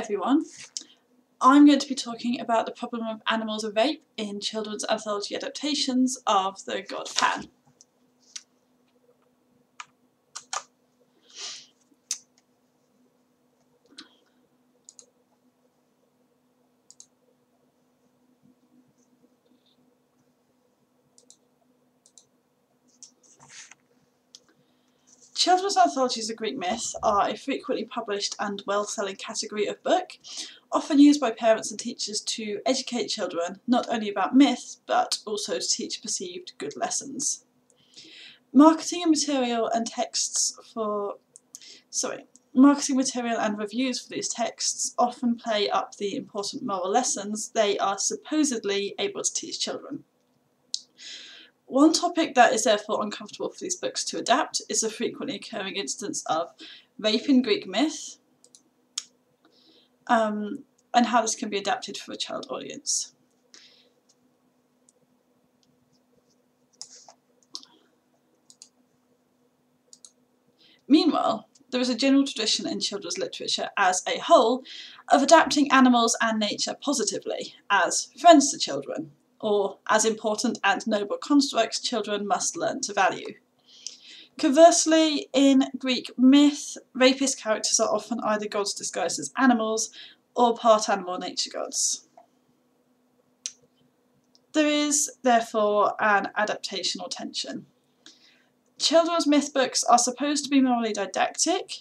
everyone, I'm going to be talking about the problem of animals of rape in children's anthology adaptations of the god Pan. Children's anthologies of Greek myth are a frequently published and well-selling category of book, often used by parents and teachers to educate children not only about myth, but also to teach perceived good lessons. Marketing material and reviews for these texts often play up the important moral lessons they are supposedly able to teach children. One topic that is therefore uncomfortable for these books to adapt is a frequently occurring instance of rape in Greek myth, and how this can be adapted for a child audience. Meanwhile, there is a general tradition in children's literature as a whole of adapting animals and nature positively, as friends to children, or as important and noble constructs children must learn to value. Conversely, in Greek myth, rapist characters are often either gods disguised as animals or part animal nature gods. There is, therefore, an adaptational tension. Children's myth books are supposed to be morally didactic.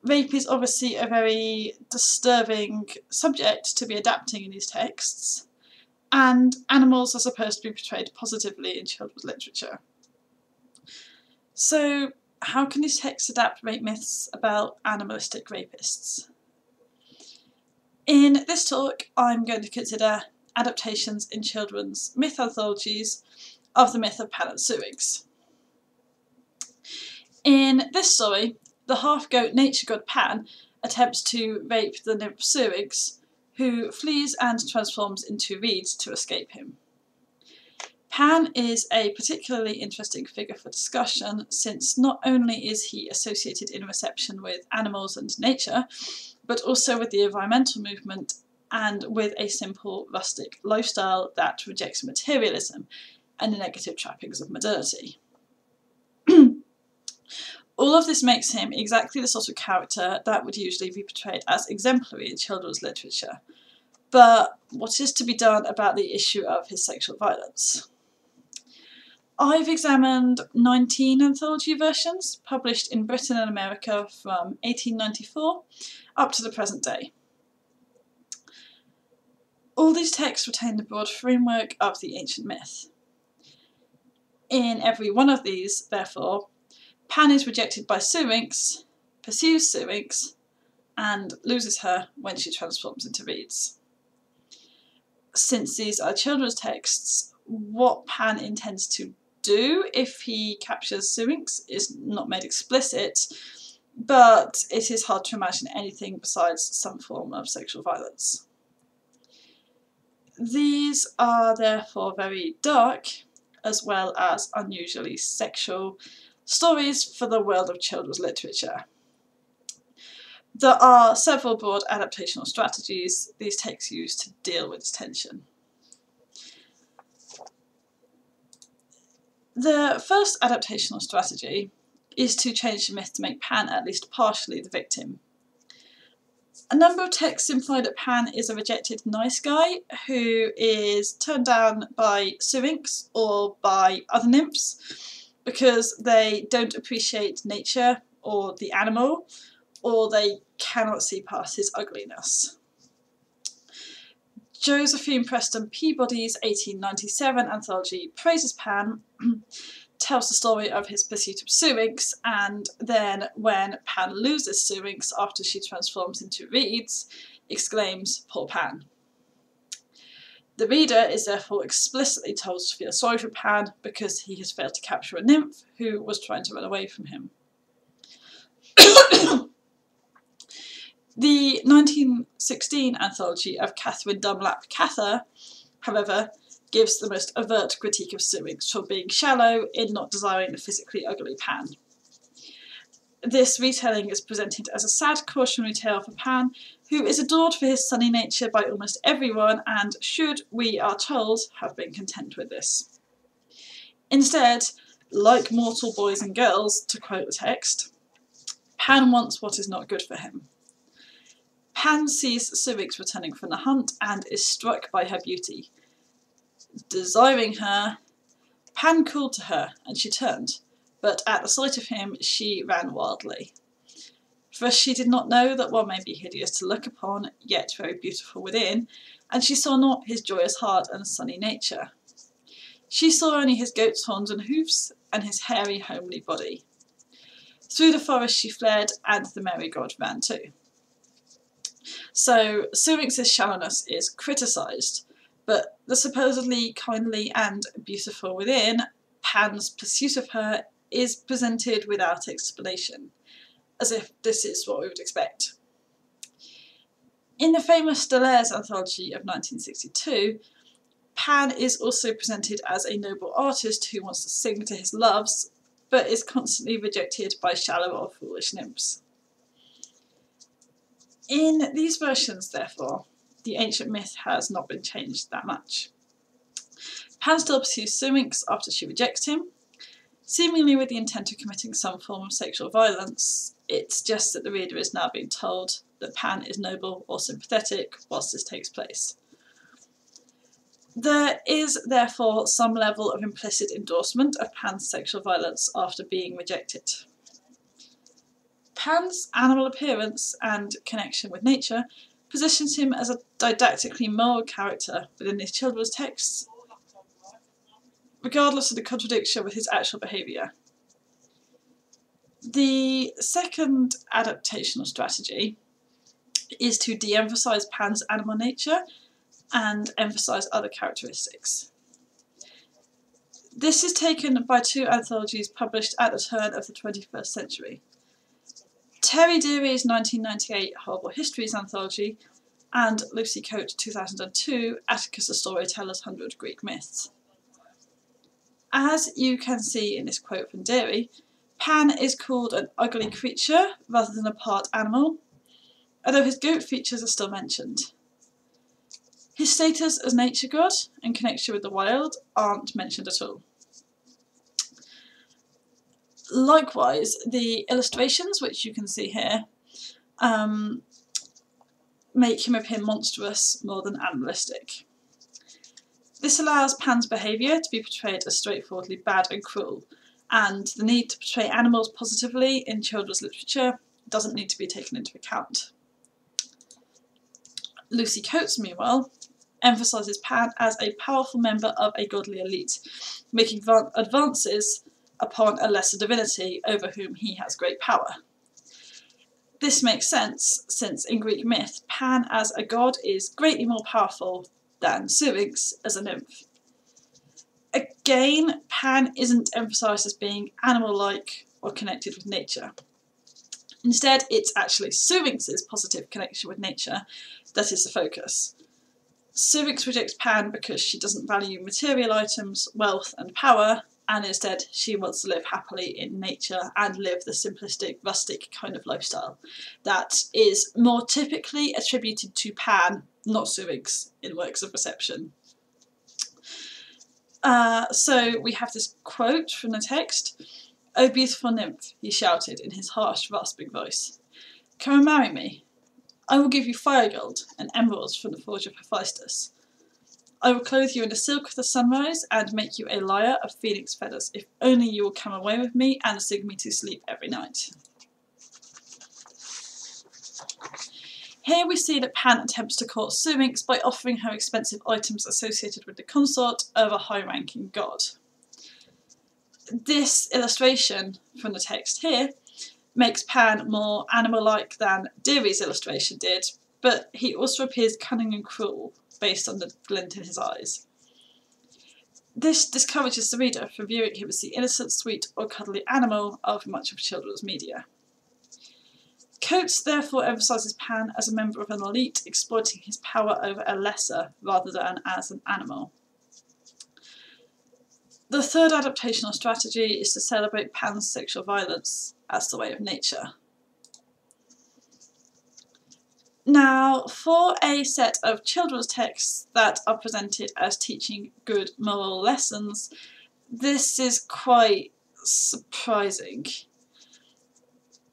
Rape is obviously a very disturbing subject to be adapting in these texts, and animals are supposed to be portrayed positively in children's literature. So, how can these texts adapt rape myths about animalistic rapists? In this talk, I'm going to consider adaptations in children's myth anthologies of the myth of Pan and Syrinx. In this story, the half-goat nature god Pan attempts to rape the nymph Syrinx, who flees and transforms into reeds to escape him. Pan is a particularly interesting figure for discussion, since not only is he associated in reception with animals and nature, but also with the environmental movement and with a simple rustic lifestyle that rejects materialism and the negative trappings of modernity. All of this makes him exactly the sort of character that would usually be portrayed as exemplary in children's literature. But what is to be done about the issue of his sexual violence? I've examined 19 anthology versions published in Britain and America from 1894 up to the present day. All these texts retain the broad framework of the ancient myth. In every one of these, therefore, Pan is rejected by Syrinx, pursues Syrinx, and loses her when she transforms into reeds. Since these are children's texts, what Pan intends to do if he captures Syrinx is not made explicit, but it is hard to imagine anything besides some form of sexual violence. These are therefore very dark, as well as unusually sexual, stories for the world of children's literature. There are several broad adaptational strategies these texts use to deal with this tension. The first adaptational strategy is to change the myth to make Pan at least partially the victim. A number of texts imply that Pan is a rejected nice guy who is turned down by Syrinx or by other nymphs because they don't appreciate nature or the animal, or they cannot see past his ugliness. Josephine Preston Peabody's 1897 anthology praises Pan, tells the story of his pursuit of Syrinx, and then when Pan loses Syrinx after she transforms into reeds, exclaims, "Poor Pan." The reader is therefore explicitly told to feel sorry for Pan because he has failed to capture a nymph who was trying to run away from him. The 1916 anthology of Catherine Dunlap Cather, however, gives the most overt critique of Syrinx for being shallow in not desiring the physically ugly Pan. This retelling is presented as a sad cautionary tale for Pan, who is adored for his sunny nature by almost everyone and should, we are told, have been content with this. Instead, like mortal boys and girls, to quote the text, Pan wants what is not good for him. Pan sees Syrinx returning from the hunt and is struck by her beauty. Desiring her, Pan called to her and she turned, but at the sight of him she ran wildly. For she did not know that one may be hideous to look upon, yet very beautiful within, and she saw not his joyous heart and sunny nature. She saw only his goat's horns and hoofs, and his hairy homely body. Through the forest she fled, and the merry god ran too. So Syrinx's shallowness is criticised, but the supposedly kindly and beautiful within, Pan's pursuit of her, is presented without explanation, as if this is what we would expect. In the famous Deleuze Anthology of 1962, Pan is also presented as a noble artist who wants to sing to his loves, but is constantly rejected by shallow or foolish nymphs. In these versions, therefore, the ancient myth has not been changed that much. Pan still pursues Syrinx after she rejects him, seemingly with the intent of committing some form of sexual violence. It's just that the reader is now being told that Pan is noble or sympathetic whilst this takes place. There is therefore some level of implicit endorsement of Pan's sexual violence after being rejected. Pan's animal appearance and connection with nature positions him as a didactically moral character within these children's texts, regardless of the contradiction with his actual behaviour. The second adaptational strategy is to de-emphasise Pan's animal nature and emphasise other characteristics. This is taken by two anthologies published at the turn of the 21st century. Terry Deary's 1998 Horrible Histories anthology and Lucy Coates' 2002 Atticus the Storyteller's 100 Greek Myths. As you can see in this quote from Deary, Pan is called an ugly creature rather than a part animal, although his goat features are still mentioned. His status as nature god and connection with the wild aren't mentioned at all. Likewise, the illustrations, which you can see here, make him appear monstrous more than animalistic. This allows Pan's behaviour to be portrayed as straightforwardly bad and cruel, and the need to portray animals positively in children's literature doesn't need to be taken into account. Lucy Coates, meanwhile, emphasises Pan as a powerful member of a godly elite, making advances upon a lesser divinity over whom he has great power. This makes sense, since in Greek myth, Pan as a god is greatly more powerful than Syrinx as a nymph. Again, Pan isn't emphasised as being animal-like or connected with nature. Instead, it's actually Syrinx's positive connection with nature that is the focus. Syrinx rejects Pan because she doesn't value material items, wealth and power, and instead she wants to live happily in nature and live the simplistic, rustic kind of lifestyle that is more typically attributed to Pan, not Syrinx, in works of reception. So we have this quote from the text. "O beautiful nymph," he shouted in his harsh, rasping voice, "come and marry me. I will give you fire gold and emeralds from the forge of Hephaestus. I will clothe you in the silk of the sunrise and make you a lyre of phoenix feathers, if only you will come away with me and sing me to sleep every night." Here we see that Pan attempts to court Syrinx by offering her expensive items associated with the consort of a high-ranking god. This illustration from the text here makes Pan more animal-like than Deary's illustration did, but he also appears cunning and cruel based on the glint in his eyes. This discourages the reader from viewing him as the innocent, sweet or cuddly animal of much of children's media. Coates therefore emphasises Pan as a member of an elite exploiting his power over a lesser rather than as an animal. The third adaptational strategy is to celebrate Pan's sexual violence, as the way of nature. Now, for a set of children's texts that are presented as teaching good moral lessons, this is quite surprising.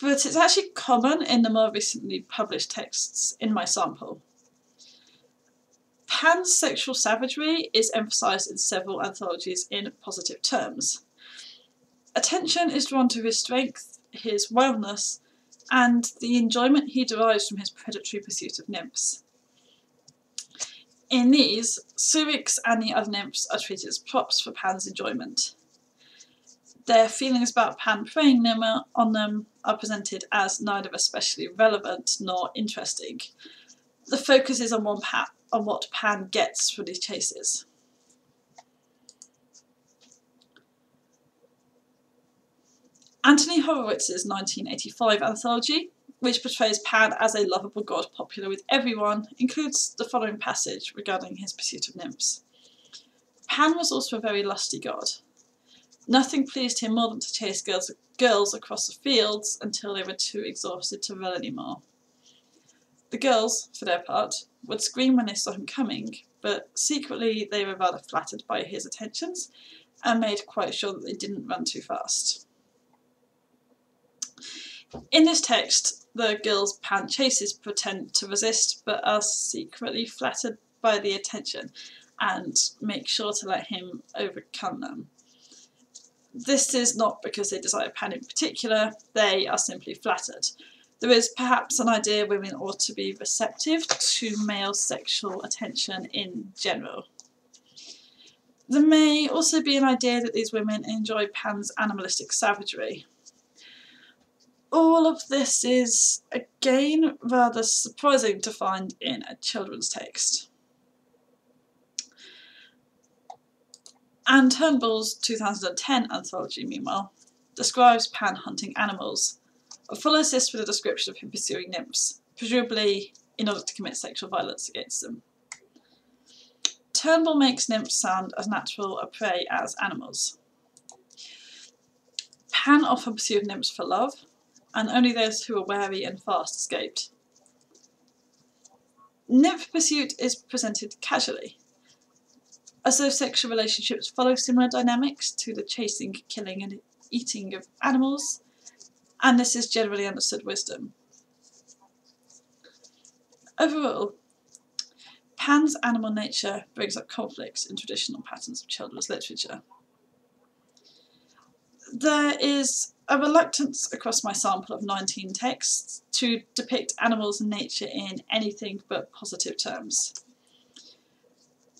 But it's actually common in the more recently published texts in my sample. Pan's sexual savagery is emphasised in several anthologies in positive terms. Attention is drawn to his strength, his wildness, and the enjoyment he derives from his predatory pursuit of nymphs. In these, Syrinx and the other nymphs are treated as props for Pan's enjoyment. Their feelings about Pan preying on them are presented as neither especially relevant nor interesting. The focus is on what Pan gets from these chases. Anthony Horowitz's 1985 anthology, which portrays Pan as a lovable god popular with everyone, includes the following passage regarding his pursuit of nymphs. Pan was also a very lusty god. Nothing pleased him more than to chase girls across the fields until they were too exhausted to run any more. The girls, for their part, would scream when they saw him coming, but secretly they were rather flattered by his attentions and made quite sure that they didn't run too fast. In this text, the girls Pan chases pretend to resist but are secretly flattered by the attention and make sure to let him overcome them. This is not because they desire Pan in particular, they are simply flattered. There is perhaps an idea women ought to be receptive to male sexual attention in general. There may also be an idea that these women enjoy Pan's animalistic savagery. All of this is, again, rather surprising to find in a children's text. Anne Turnbull's 2010 anthology, meanwhile, describes Pan hunting animals, and follows this with a description of him pursuing nymphs, presumably in order to commit sexual violence against them. Turnbull makes nymphs sound as natural a prey as animals. Pan often pursued nymphs for love, and only those who were wary and fast escaped. Nymph pursuit is presented casually, as though sexual relationships follow similar dynamics to the chasing, killing and eating of animals, and this is generally understood wisdom. Overall, Pan's animal nature brings up conflicts in traditional patterns of children's literature. There is a reluctance across my sample of 19 texts to depict animals and nature in anything but positive terms.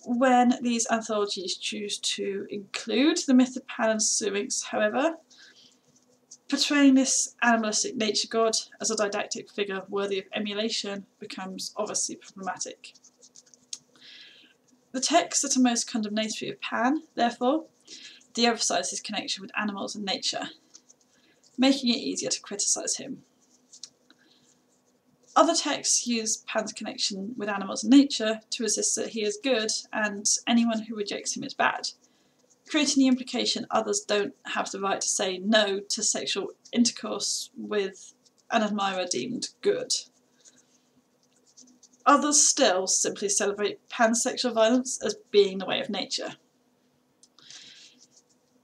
When these anthologies choose to include the myth of Pan and Syrinx, however, portraying this animalistic nature god as a didactic figure worthy of emulation becomes obviously problematic. The texts that are most condemnatory of Pan, therefore, de-emphasise his connection with animals and nature, making it easier to criticise him. Other texts use Pan's connection with animals and nature to resist that he is good and anyone who rejects him is bad, creating the implication others don't have the right to say no to sexual intercourse with an admirer deemed good. Others still simply celebrate Pan's sexual violence as being the way of nature.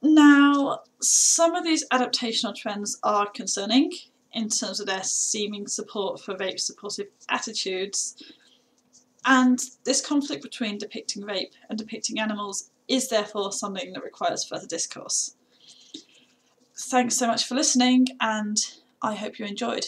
Now, some of these adaptational trends are concerning in terms of their seeming support for rape-supportive attitudes, and this conflict between depicting rape and depicting animals is therefore something that requires further discourse. Thanks so much for listening, and I hope you enjoyed.